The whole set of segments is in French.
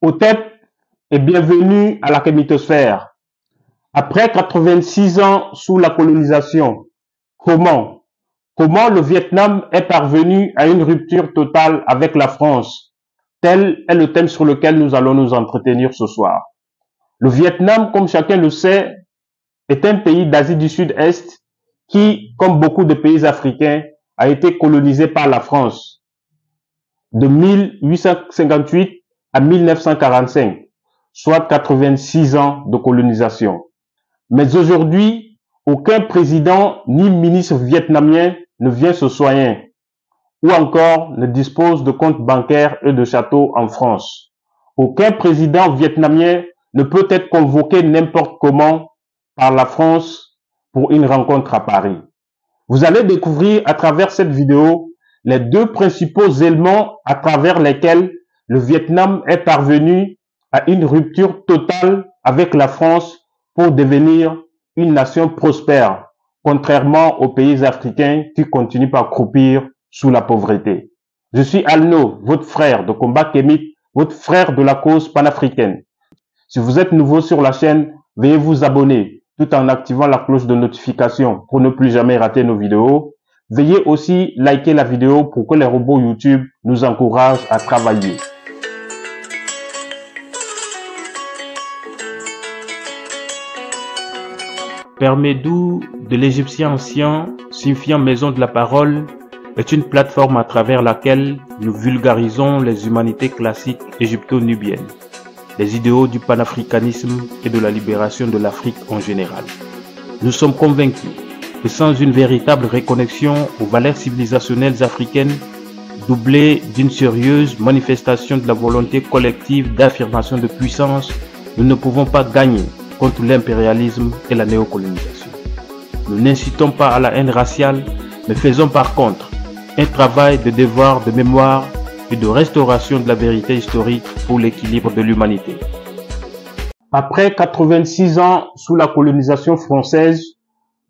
Hotep et bienvenue à la kémitosphère. Après 86 ans sous la colonisation, comment le Vietnam est parvenu à une rupture totale avec la France? Tel est le thème sur lequel nous allons nous entretenir ce soir. Le Vietnam, comme chacun le sait, est un pays d'Asie du Sud-Est qui, comme beaucoup de pays africains, a été colonisé par la France de 1858 à 1945, soit 86 ans de colonisation. Mais aujourd'hui, aucun président ni ministre vietnamien ne vient se soigner ou encore ne dispose de comptes bancaires et de châteaux en France. Aucun président vietnamien ne peut être convoqué n'importe comment par la France pour une rencontre à Paris. Vous allez découvrir à travers cette vidéo les deux principaux éléments à travers lesquels le Vietnam est parvenu à une rupture totale avec la France pour devenir une nation prospère, contrairement aux pays africains qui continuent à croupir sous la pauvreté. Je suis Alno, votre frère de combat kémique, votre frère de la cause panafricaine. Si vous êtes nouveau sur la chaîne, veuillez vous abonner tout en activant la cloche de notification pour ne plus jamais rater nos vidéos. Veuillez aussi liker la vidéo pour que les robots YouTube nous encouragent à travailler. Père Médou, de l'égyptien ancien, signifiant maison de la parole, est une plateforme à travers laquelle nous vulgarisons les humanités classiques égypto-nubiennes, les idéaux du panafricanisme et de la libération de l'Afrique en général. Nous sommes convaincus que sans une véritable reconnexion aux valeurs civilisationnelles africaines, doublée d'une sérieuse manifestation de la volonté collective d'affirmation de puissance, nous ne pouvons pas gagner contre l'impérialisme et la néocolonisation. Nous n'incitons pas à la haine raciale, mais faisons par contre un travail de devoir de mémoire et de restauration de la vérité historique pour l'équilibre de l'humanité. Après 86 ans sous la colonisation française,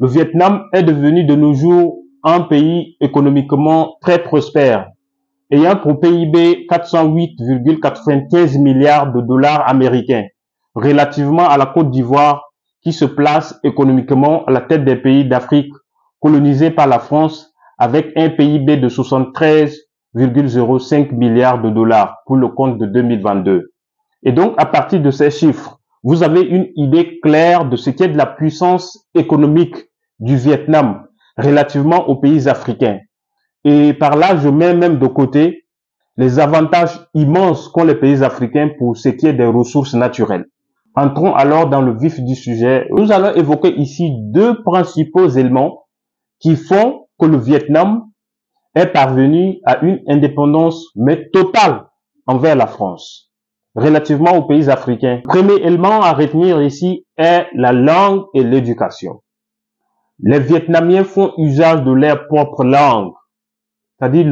le Vietnam est devenu de nos jours un pays économiquement très prospère, ayant pour PIB 408,95 milliards de dollars américains, relativement à la Côte d'Ivoire qui se place économiquement à la tête des pays d'Afrique colonisés par la France avec un PIB de 73,05 milliards de dollars pour le compte de 2022. Et donc, à partir de ces chiffres, vous avez une idée claire de ce qu'est de la puissance économique du Vietnam relativement aux pays africains. Et par là, je mets même de côté les avantages immenses qu'ont les pays africains pour ce qui est des ressources naturelles. Entrons alors dans le vif du sujet. Nous allons évoquer ici deux principaux éléments qui font que le Vietnam est parvenu à une indépendance mais totale envers la France, relativement aux pays africains. Le premier élément à retenir ici est la langue et l'éducation. Les Vietnamiens font usage de leur propre langue, c'est-à-dire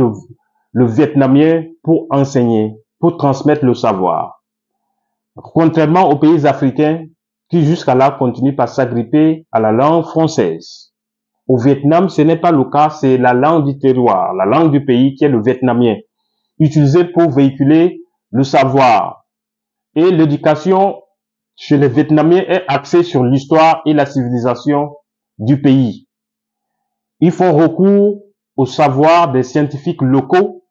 le vietnamien pour enseigner, pour transmettre le savoir. Contrairement aux pays africains qui jusqu'à là continuent à s'agripper à la langue française. Au Vietnam, ce n'est pas le cas, c'est la langue du terroir, la langue du pays qui est le vietnamien, utilisée pour véhiculer le savoir. Et l'éducation chez les Vietnamiens est axée sur l'histoire et la civilisation du pays. Ils font recours au savoir des scientifiques locaux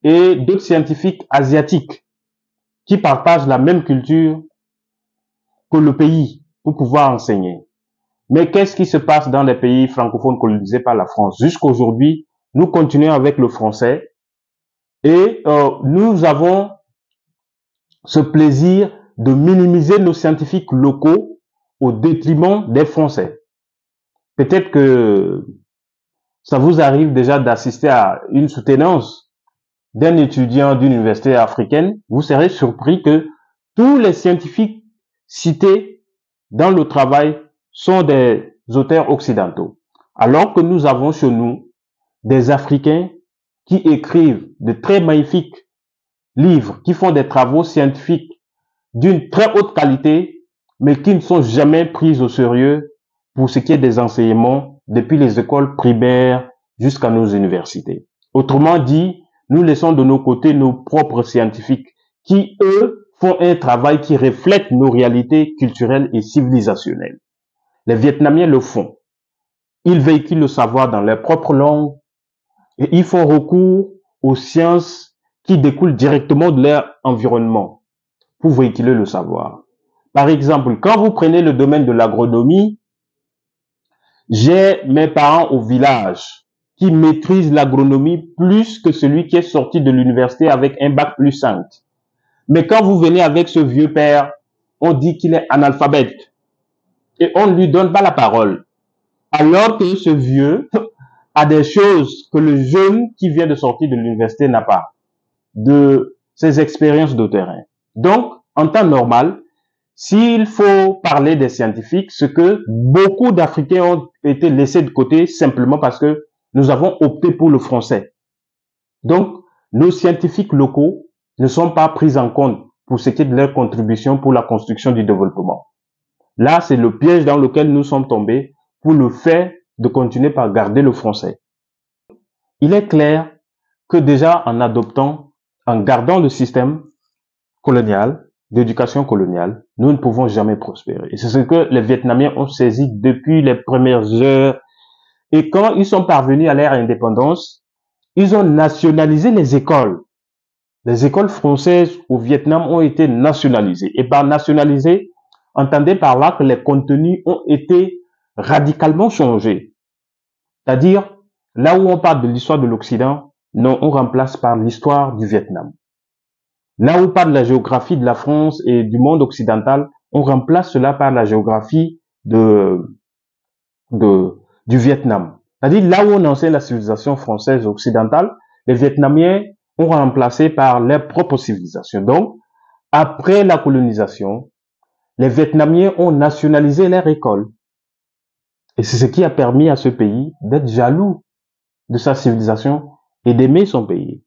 et d'autres scientifiques asiatiques qui partagent la même culture que le pays pour pouvoir enseigner. Mais qu'est-ce qui se passe dans les pays francophones colonisés par la France? Jusqu'aujourd'hui, nous continuons avec le français et nous avons ce plaisir de minimiser nos scientifiques locaux au détriment des Français. Peut-être que ça vous arrive déjà d'assister à une soutenance d'un étudiant d'une université africaine. Vous serez surpris que tous les scientifiques cités dans le travail sont des auteurs occidentaux. Alors que nous avons chez nous des Africains qui écrivent de très magnifiques livres, qui font des travaux scientifiques d'une très haute qualité, mais qui ne sont jamais pris au sérieux pour ce qui est des enseignements depuis les écoles primaires jusqu'à nos universités. Autrement dit, nous laissons de nos côtés nos propres scientifiques qui, eux, font un travail qui reflète nos réalités culturelles et civilisationnelles. Les Vietnamiens le font. Ils véhiculent le savoir dans leur propre langue et ils font recours aux sciences qui découlent directement de leur environnement pour véhiculer le savoir. Par exemple, quand vous prenez le domaine de l'agronomie, j'ai mes parents au village qui maîtrisent l'agronomie plus que celui qui est sorti de l'université avec un bac plus 5. Mais quand vous venez avec ce vieux père, on dit qu'il est analphabète et on ne lui donne pas la parole. Alors que ce vieux a des choses que le jeune qui vient de sortir de l'université n'a pas, de ses expériences de terrain. Donc, en temps normal, s'il faut parler des scientifiques, ce que beaucoup d'Africains ont été laissés de côté simplement parce que nous avons opté pour le français. Donc, nos scientifiques locaux ne sont pas pris en compte pour ce qui est de leur contribution pour la construction du développement. Là, c'est le piège dans lequel nous sommes tombés pour le fait de continuer par garder le français. Il est clair que déjà en gardant le système colonial, d'éducation coloniale, nous ne pouvons jamais prospérer. Et c'est ce que les Vietnamiens ont saisi depuis les premières heures. Et quand ils sont parvenus à leur indépendance, ils ont nationalisé les écoles. Les écoles françaises au Vietnam ont été nationalisées. Et par nationaliser, entendez par là que les contenus ont été radicalement changés. C'est-à-dire, là où on parle de l'histoire de l'Occident, non, on remplace par l'histoire du Vietnam. Là où on parle de la géographie de la France et du monde occidental, on remplace cela par la géographie du Vietnam. C'est-à-dire, là où on enseigne la civilisation française occidentale, les Vietnamiens ont remplacé par leur propre civilisation. Donc, après la colonisation, les Vietnamiens ont nationalisé leur école. Et c'est ce qui a permis à ce pays d'être jaloux de sa civilisation et d'aimer son pays.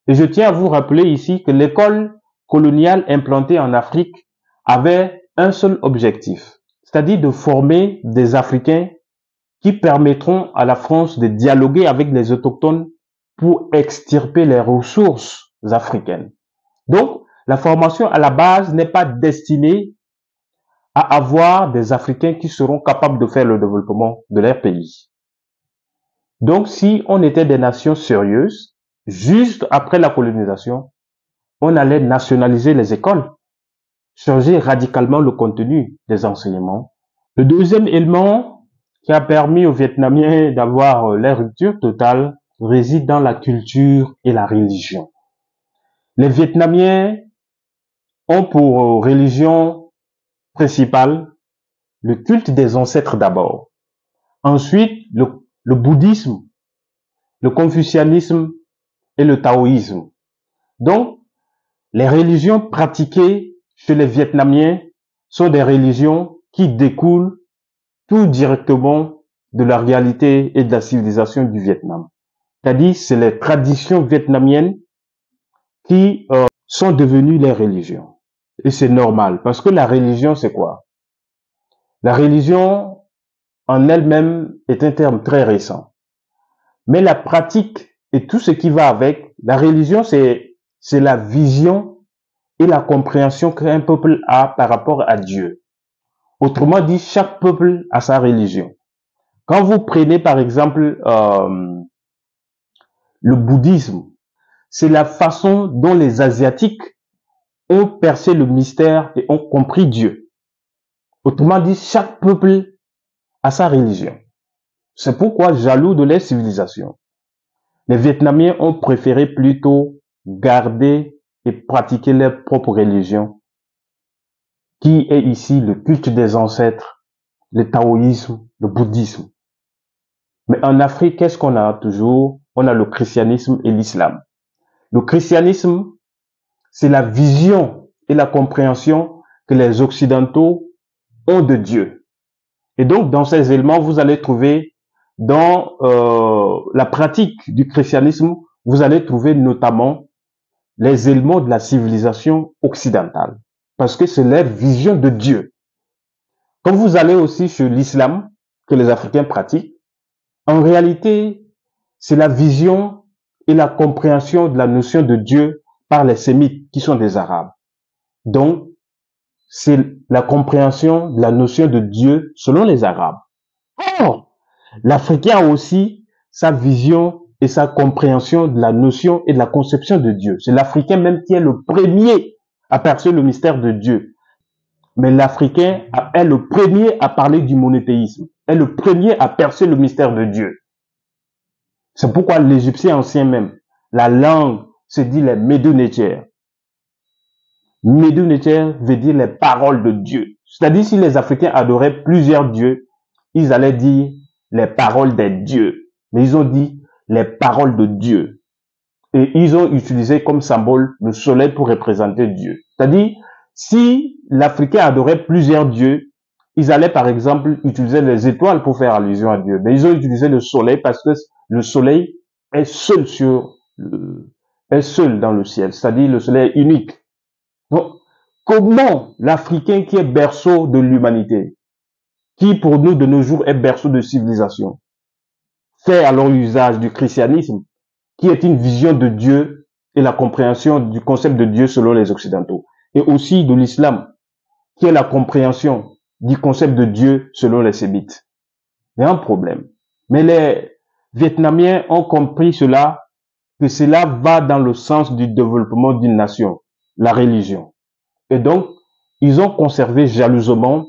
Et je tiens à vous rappeler ici que l'école coloniale implantée en Afrique avait un seul objectif, c'est-à-dire de former des Africains qui permettront à la France de dialoguer avec les autochtones pour extirper les ressources africaines. Donc, la formation à la base n'est pas destinée à avoir des Africains qui seront capables de faire le développement de leur pays. Donc, si on était des nations sérieuses, juste après la colonisation, on allait nationaliser les écoles, changer radicalement le contenu des enseignements. Le deuxième élément qui a permis aux Vietnamiens d'avoir la rupture totale réside dans la culture et la religion. Les Vietnamiens ont pour religion principale le culte des ancêtres d'abord. Ensuite, le bouddhisme, le confucianisme et le taoïsme. Donc, les religions pratiquées chez les Vietnamiens sont des religions qui découlent tout directement de la réalité et de la civilisation du Vietnam. C'est-à-dire, c'est les traditions vietnamiennes qui sont devenues les religions. Et c'est normal, parce que la religion, c'est quoi? La religion, en elle-même, est un terme très récent. Mais la pratique et tout ce qui va avec, la religion, c'est la vision et la compréhension qu'un peuple a par rapport à Dieu. Autrement dit, chaque peuple a sa religion. Quand vous prenez par exemple le bouddhisme, c'est la façon dont les Asiatiques ont percé le mystère et ont compris Dieu. Autrement dit, chaque peuple a sa religion. C'est pourquoi, jaloux de leur civilisation, les Vietnamiens ont préféré plutôt garder et pratiquer leur propre religion, qui est ici le culte des ancêtres, le taoïsme, le bouddhisme. Mais en Afrique, qu'est-ce qu'on a toujours? On a le christianisme et l'islam. Le christianisme, c'est la vision et la compréhension que les Occidentaux ont de Dieu. Et donc, dans ces éléments, vous allez trouver dans la pratique du christianisme, vous allez trouver notamment les éléments de la civilisation occidentale, parce que c'est leur vision de Dieu. Quand vous allez aussi sur l'islam, que les Africains pratiquent, en réalité, c'est la vision et la compréhension de la notion de Dieu par les Sémites, qui sont des Arabes. Donc, c'est la compréhension de la notion de Dieu selon les Arabes. Or, l'Africain a aussi sa vision et sa compréhension de la notion et de la conception de Dieu. C'est l'Africain même qui est le premier à percevoir le mystère de Dieu. Mais l'Africain est le premier à parler du monothéisme, est le premier à percer le mystère de Dieu. C'est pourquoi l'Égyptien ancien même, la langue se dit les Médounétières. Médounétières veut dire les paroles de Dieu. C'est-à-dire si les Africains adoraient plusieurs dieux, ils allaient dire les paroles des dieux. Mais ils ont dit les paroles de Dieu. Et ils ont utilisé comme symbole le soleil pour représenter Dieu. C'est-à-dire, si l'Africain adorait plusieurs dieux, ils allaient par exemple utiliser les étoiles pour faire allusion à Dieu. Mais ils ont utilisé le soleil parce que le soleil est seul est seul dans le ciel. C'est-à-dire le soleil est unique. Donc, comment l'Africain qui est berceau de l'humanité, qui pour nous de nos jours est berceau de civilisation, fait alors usage du christianisme, qui est une vision de Dieu et la compréhension du concept de Dieu selon les Occidentaux, et aussi de l'islam, qui est la compréhension du concept de Dieu selon les Sémites. Il y a un problème. Mais les Vietnamiens ont compris que cela va dans le sens du développement d'une nation, la religion. Et donc, ils ont conservé jalousement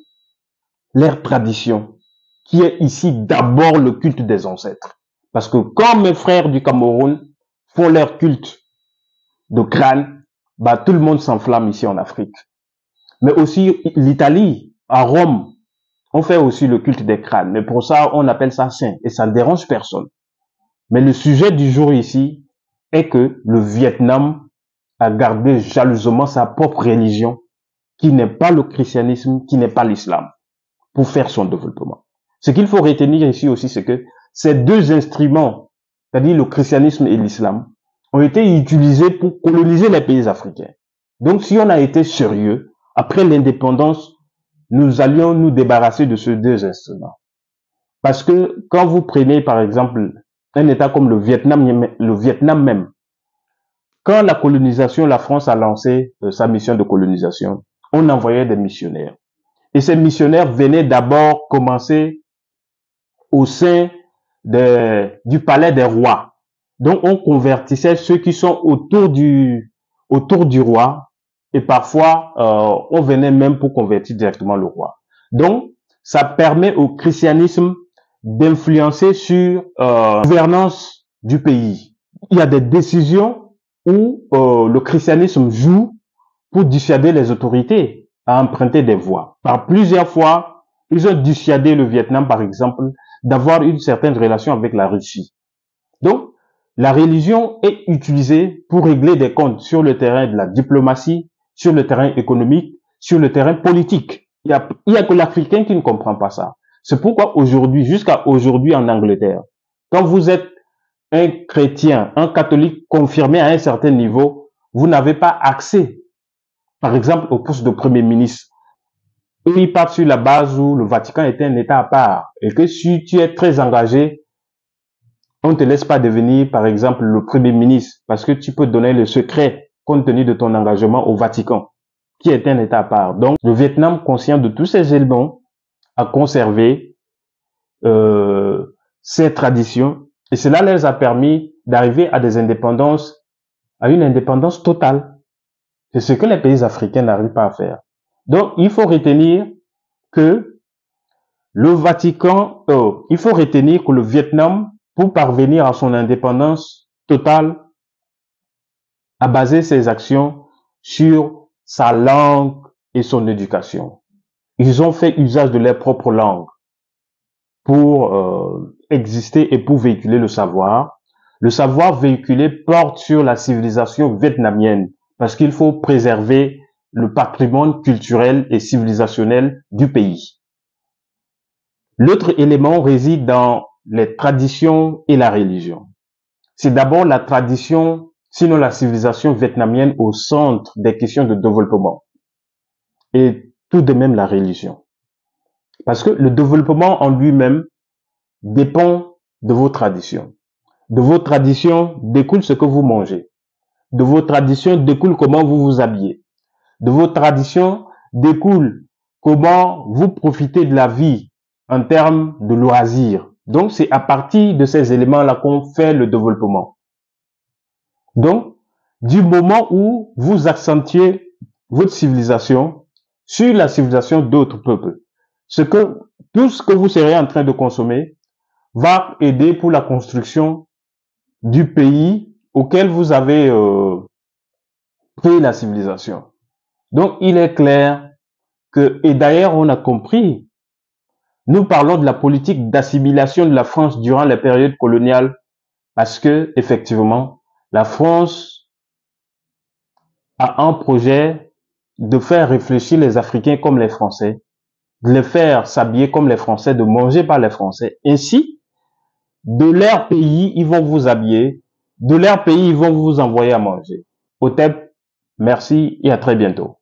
leur tradition, qui est ici d'abord le culte des ancêtres. Parce que quand mes frères du Cameroun font leur culte de crâne, bah, tout le monde s'enflamme ici en Afrique. Mais aussi l'Italie, à Rome, on fait aussi le culte des crânes. Mais pour ça, on appelle ça saint et ça ne dérange personne. Mais le sujet du jour ici est que le Vietnam a gardé jalousement sa propre religion, qui n'est pas le christianisme, qui n'est pas l'islam, pour faire son développement. Ce qu'il faut retenir ici aussi, c'est que ces deux instruments, c'est-à-dire le christianisme et l'islam, ont été utilisés pour coloniser les pays africains. Donc, si on a été sérieux, après l'indépendance, nous allions nous débarrasser de ces deux instruments. Parce que quand vous prenez, par exemple, un État comme le Vietnam même, quand la colonisation, la France a lancé sa mission de colonisation, on envoyait des missionnaires. Et ces missionnaires venaient d'abord commencer au sein du palais des rois. Donc, on convertissait ceux qui sont autour du roi et parfois, on venait même pour convertir directement le roi. Donc, ça permet au christianisme d'influencer sur la gouvernance du pays. Il y a des décisions où le christianisme joue pour dissuader les autorités à emprunter des voies. Par plusieurs fois, ils ont dissuadé le Vietnam, par exemple, d'avoir une certaine relation avec la Russie. Donc, la religion est utilisée pour régler des comptes sur le terrain de la diplomatie, sur le terrain économique, sur le terrain politique. Il y a que l'Africain qui ne comprend pas ça. C'est pourquoi aujourd'hui, jusqu'à aujourd'hui en Angleterre, quand vous êtes un chrétien, un catholique confirmé à un certain niveau, vous n'avez pas accès, par exemple, au poste de Premier ministre. Eux, ils partent sur la base où le Vatican est un État à part. Et que si tu es très engagé, on ne te laisse pas devenir, par exemple, le Premier ministre, parce que tu peux donner le secret compte tenu de ton engagement au Vatican, qui est un État à part. Donc, le Vietnam, conscient de tous ces éléments, a conservé ces traditions, et cela leur a permis d'arriver à des indépendances, à une indépendance totale. C'est ce que les pays africains n'arrivent pas à faire. Donc, il faut retenir que le Vatican, il faut retenir que le Vietnam, pour parvenir à son indépendance totale, a basé ses actions sur sa langue et son éducation. Ils ont fait usage de leur propre langue pour exister et pour véhiculer le savoir. Le savoir véhiculé porte sur la civilisation vietnamienne parce qu'il faut préserver le patrimoine culturel et civilisationnel du pays. L'autre élément réside dans les traditions et la religion. C'est d'abord la tradition, sinon la civilisation vietnamienne au centre des questions de développement. Et tout de même la religion. Parce que le développement en lui-même dépend de vos traditions. De vos traditions découle ce que vous mangez. De vos traditions découle comment vous vous habillez. de vos traditions découle comment vous profitez de la vie en termes de loisirs. Donc, c'est à partir de ces éléments-là qu'on fait le développement. Donc, du moment où vous accentuez votre civilisation sur la civilisation d'autres peuples, tout ce que vous serez en train de consommer va aider pour la construction du pays auquel vous avez pris la civilisation. Donc, il est clair que, et d'ailleurs, on a compris, nous parlons de la politique d'assimilation de la France durant la période coloniale parce que, effectivement, la France a un projet de faire réfléchir les Africains comme les Français, de les faire s'habiller comme les Français, de manger par les Français. Ainsi, de leur pays, ils vont vous habiller, de leur pays, ils vont vous envoyer à manger. Otep, merci et à très bientôt.